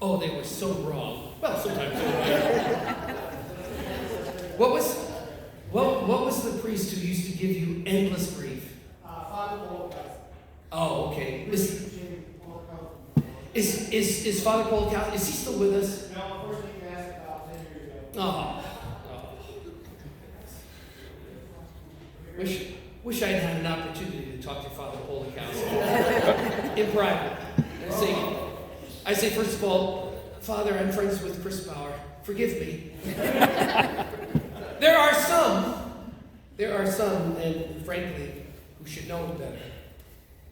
Oh, they were so wrong. Well, sometimes so right. What was the priest who used to give you endless grief? Father Oberle. Oh, okay. Is Father Polakowski, is he still with us? No, unfortunately, you asked about 10 years ago. Oh. Wish I'd had an opportunity to talk to Father Polakowski in private. I say, first of all, Father, I'm friends with Chris Bauer. Forgive me. There are some, and frankly, who should know better,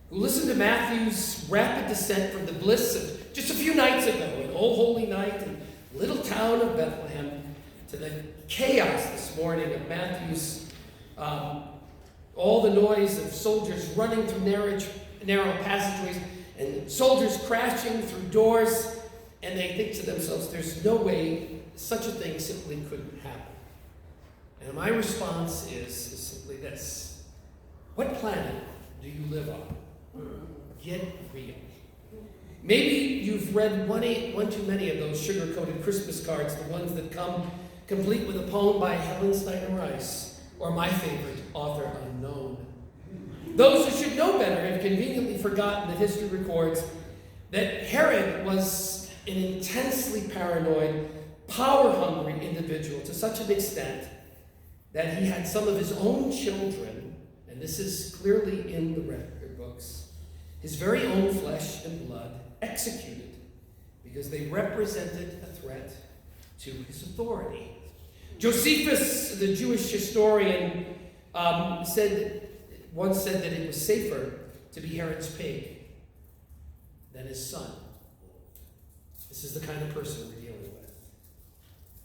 who listened to Matthew's rapid descent from the bliss of just a few nights ago, an old holy night in the little town of Bethlehem, to the chaos this morning of Matthew's, all the noise of soldiers running through narrow passageways, and soldiers crashing through doors, and they think to themselves, there's no way such a thing simply couldn't happen. And my response is simply this: what planet do you live on? Get real. Maybe you've read one too many of those sugar-coated Christmas cards, the ones that come complete with a poem by Helen Steiner Rice, or my favorite, author unknown. Those who should know better have conveniently forgotten that history records that Herod was an intensely paranoid, power-hungry individual to such an extent that he had some of his own children, and this is clearly in the record books, his very own flesh and blood executed because they represented a threat to his authority. Josephus, the Jewish historian, once said that it was safer to be Herod's pig than his son. This is the kind of person we're dealing with.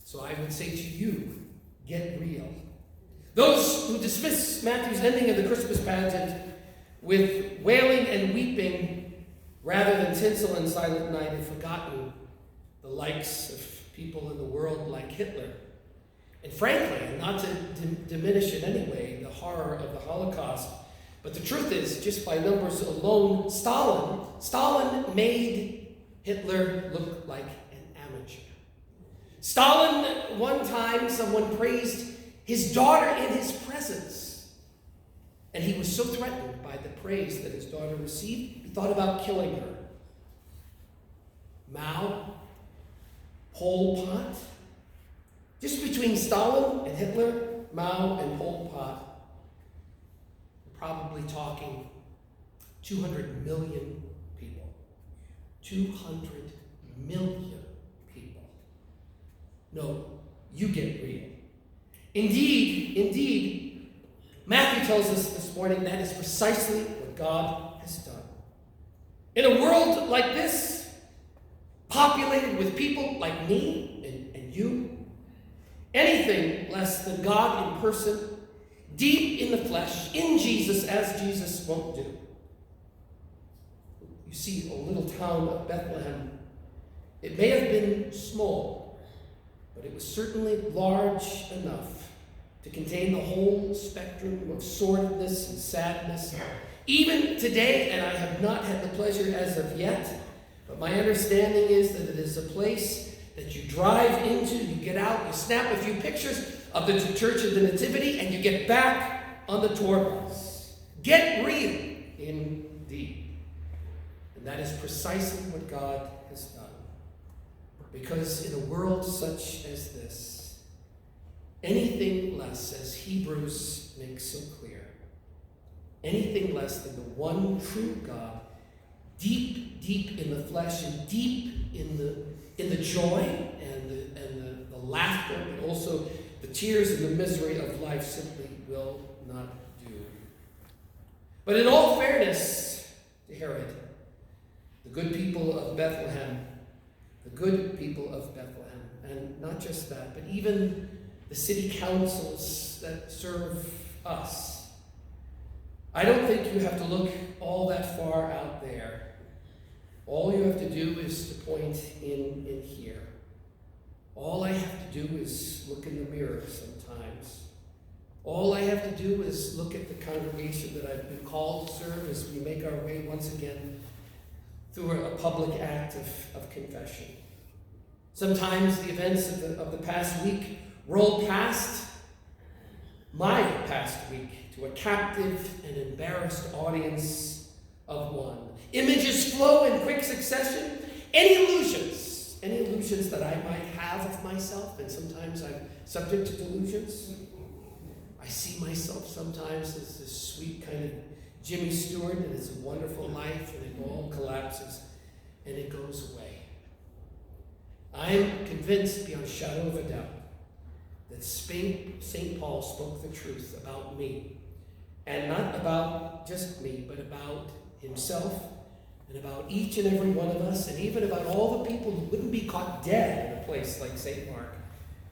So I would say to you, get real. Those who dismiss Matthew's ending of the Christmas pageant with wailing and weeping rather than tinsel and silent night have forgotten the likes of people in the world like Hitler. And frankly, and not to diminish in any way the horror of the Holocaust, but the truth is, just by numbers alone, Stalin made Hitler look like an amateur. Stalin, one time, someone praised his daughter in his presence. And he was so threatened by the praise that his daughter received, he thought about killing her. Mao, Pol Pot, just between Stalin and Hitler, Mao and Pol Pot, we're probably talking 200 million people. 200 million people. No, you get real. Indeed, Matthew tells us this morning that is precisely what God has done. In a world like this, populated with people like me and you, anything less than God in person, deep in the flesh, in Jesus, as Jesus won't do. You see, a little town of Bethlehem, it may have been small, but it was certainly large enough to contain the whole spectrum of sordidness and sadness. Even today, and I have not had the pleasure as of yet, but my understanding is that it is a place that you drive into, you get out, you snap a few pictures of the Church of the Nativity, and you get back on the tour bus. Get real, indeed. And that is precisely what God has done. Because in a world such as this, anything less, as Hebrews makes so clear, anything less than the one true God, deep, deep in the flesh and deep in the joy and the laughter, but also the tears and the misery of life simply will not do. But in all fairness to Herod, the good people of Bethlehem, and not just that, but even the city councils that serve us, I don't think you have to look all that far out there. All you have to do is to point in here. All I have to do is look in the mirror sometimes. All I have to do is look at the congregation that I've been called to serve as we make our way once again through a public act of confession. Sometimes the events of the past week roll past my past week to a captive and embarrassed audience of one. Images flow in quick succession. Any illusions that I might have of myself, and sometimes I'm subject to delusions. I see myself sometimes as this sweet kind of Jimmy Stewart, and it's a wonderful life, and it all collapses, and it goes away. I am convinced beyond a shadow of a doubt that St. Paul spoke the truth about me, and not about just me, but about himself, and about each and every one of us, and even about all the people who wouldn't be caught dead in a place like St. Mark,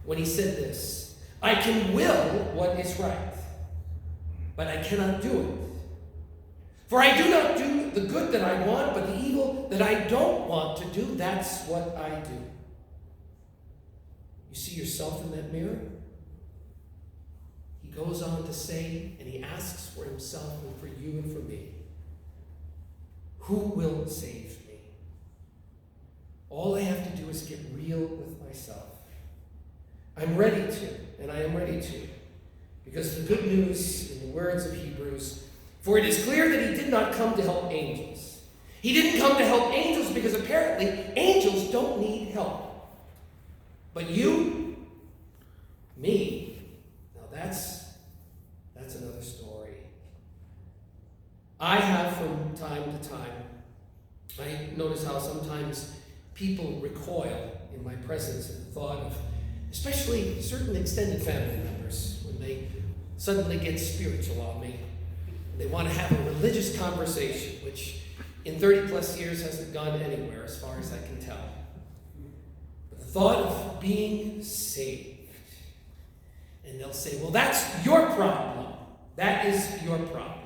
when he said this: I can will what is right, but I cannot do it. For I do not do the good that I want, but the evil that I don't want to do, that's what I do. You see yourself in that mirror? He goes on to say, and he asks for himself and for you and for me, who will save me? All I have to do is get real with myself. I'm ready to, and I am ready to, because the good news, in the words of Hebrews, for it is clear that he did not come to help angels. He didn't come to help angels because apparently angels don't need help. But you, me, now that's another story. I have from time to time, I notice how sometimes people recoil in my presence at the thought of, especially certain extended family members, when they suddenly get spiritual on me. They want to have a religious conversation, which in 30 plus years hasn't gone anywhere as far as I can tell. But the thought of being saved, and they'll say, well, that's your problem. That is your problem.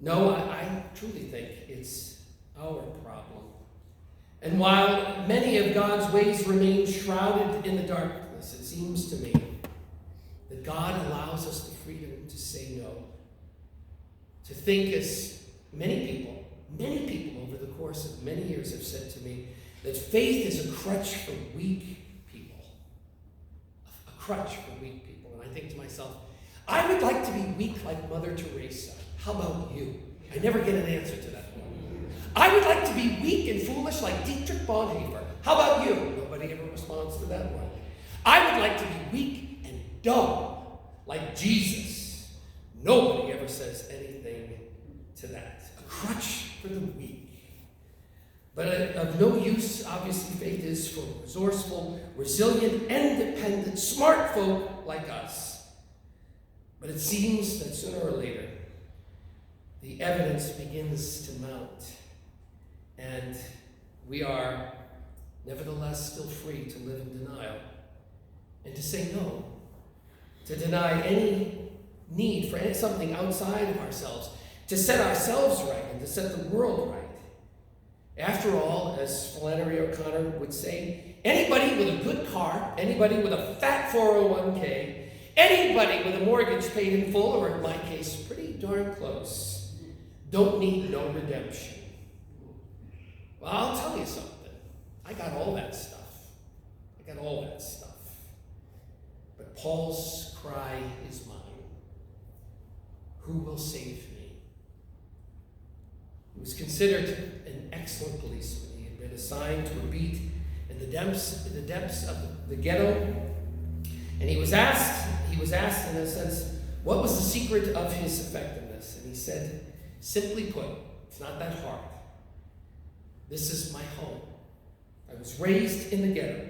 No, I truly think it's our problem. And while many of God's ways remain shrouded in the darkness, it seems to me that God allows us the freedom to say no. To think, as many people over the course of many years have said to me, that faith is a crutch for weak people. A crutch for weak people. And I think to myself, I would like to be weak like Mother Teresa. How about you? I never get an answer to that one. I would like to be weak and foolish like Dietrich Bonhoeffer. How about you? Nobody ever responds to that one. I would like to be weak and dumb like Jesus. Nobody ever says anything to that. A crutch for the weak. But of no use, obviously, faith is for resourceful, resilient, independent, smart folk like us. But it seems that sooner or later, the evidence begins to mount, and we are nevertheless still free to live in denial and to say no, to deny any need for something outside of ourselves, to set ourselves right and to set the world right. After all, as Flannery O'Connor would say, anybody with a good car, anybody with a fat 401k, anybody with a mortgage paid in full, or in my case, pretty darn close, don't need no redemption. Well, I'll tell you something. I got all that stuff. But Paul's cry is mine. Who will save me? He was considered an excellent policeman. He had been assigned to a beat in the depths of the ghetto. And he was asked in a sense, what was the secret of his effectiveness? And he said, simply put, it's not that hard. This is my home. I was raised in the ghetto.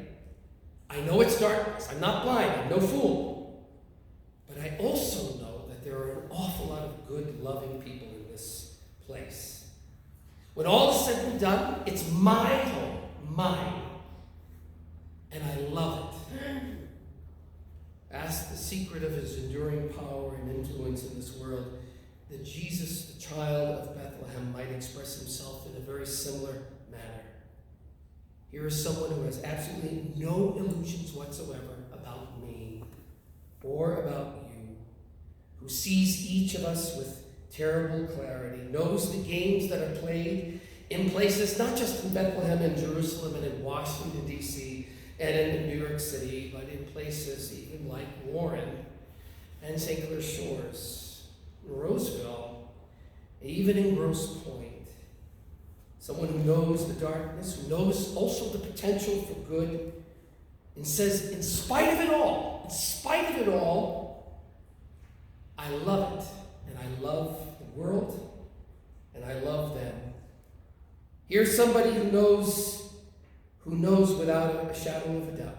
I know it's darkness. I'm not blind. I'm no fool. But I also know that there are an awful lot of good, loving people in this place. When all is said and done, it's my home, mine. And I love it. Ask the secret of his enduring power and influence in this world, that Jesus, the child of Bethlehem, might express himself in a very similar manner. Here is someone who has absolutely no illusions whatsoever about me or about you, who sees each of us with terrible clarity, knows the games that are played in places, not just in Bethlehem and Jerusalem and in Washington, D.C., and in New York City, but in places even like Warren and St. Clair Shores, in Roseville, even in Grosse Pointe. Someone who knows the darkness, who knows also the potential for good, and says, in spite of it all, I love it, and I love the world, and I love them. Here's somebody who knows without a shadow of a doubt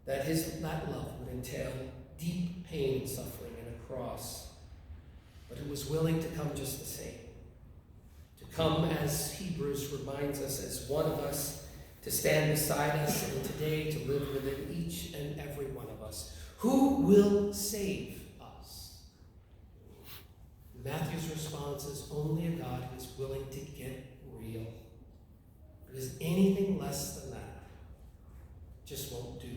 that that love would entail deep pain, suffering, and a cross, but who was willing to come just the same. To come, as Hebrews reminds us, as one of us, to stand beside us, and today to live within each and every one of us. Who will save us? Matthew's response is only a God who is willing to get real. Because anything less than that just won't do.